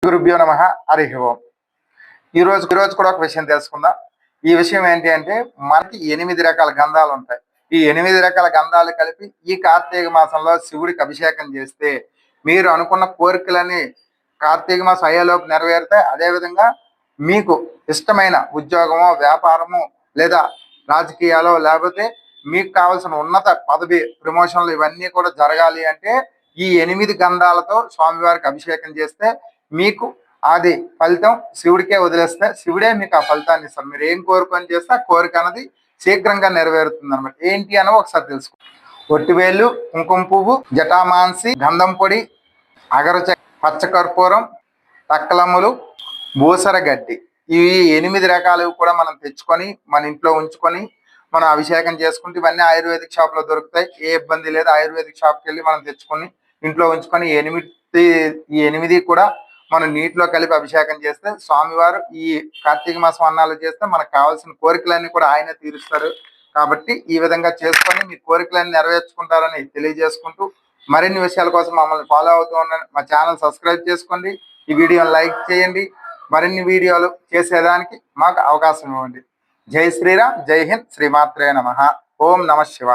గురుభ్యో నమః. హరి ఓం. ఈ రోజు కూడా ఒక విషయం తెలుసుకుందాం. ఈ విషయం ఏంటి అంటే మనకి 8 రకాల గంధాలు ఉంటాయి. ఈ 8 రకాల గంధాలు కలిపి ఈ కార్తీక మాసంలో శివుడికి అభిషేకం చేస్తే మీరు అనుకున్న కోరికలని కార్తీక మాసం అయ్యేలోపు నెరవేరుతాయి. అదేవిధంగా మీకు ఇష్టమైన ఉద్యోగమో, వ్యాపారమో లేదా రాజకీయాలో లేకపోతే మీకు కావాల్సిన ఉన్నత పదవి, ప్రమోషన్లు ఇవన్నీ కూడా జరగాలి అంటే ఈ 8 గంధాలతో స్వామివారికి అభిషేకం చేస్తే మీకు అది ఫలితం శివుడికే వదిలేస్తే శివుడే మీకు ఆ ఫలితాన్ని ఇస్తారు. మీరు ఏం కోరుకొని చేస్తే ఆ కోరిక అన్నది శీఘ్రంగా నెరవేరుతుంది అనమాట. ఏంటి అని ఒకసారి తెలుసుకో. ఒట్టివేళ్ళు, కుంకుమ పువ్వు, జటామాంసి, గంధం పొడి, అగరచ, పచ్చకర్పూరం, తక్కలమ్ములు, బూసర గడ్డి, ఈ 8 రకాలు కూడా మనం తెచ్చుకొని మన ఇంట్లో ఉంచుకొని మనం అభిషేకం చేసుకుంటే ఇవన్నీ ఆయుర్వేదిక్ షాప్ లో దొరుకుతాయి. ఏ ఇబ్బంది లేదు. ఆయుర్వేదిక్ షాప్కి వెళ్ళి మనం తెచ్చుకొని ఇంట్లో ఉంచుకొని ఈ 8 కూడా మనం నీటిలో కలిపి అభిషేకం చేస్తే స్వామివారు ఈ కార్తీక మాసం అన్నాలు చేస్తే మనకు కావాల్సిన కోరికలన్నీ కూడా ఆయనే తీరుస్తారు. కాబట్టి ఈ విధంగా చేసుకొని మీ కోరికలన్నీ నెరవేర్చుకుంటారని తెలియజేసుకుంటూ మరిన్ని విషయాల కోసం మమ్మల్ని ఫాలో అవుతూ ఉండండి. మా ఛానల్ సబ్స్క్రైబ్ చేసుకోండి. ఈ వీడియోని లైక్ చేయండి. మరిన్ని వీడియోలు చేసేదానికి మాకు అవకాశం ఇవ్వండి. జై శ్రీరామ్, జై హింద్, శ్రీమాత్రే నమః. ఓం నమః శివాయ.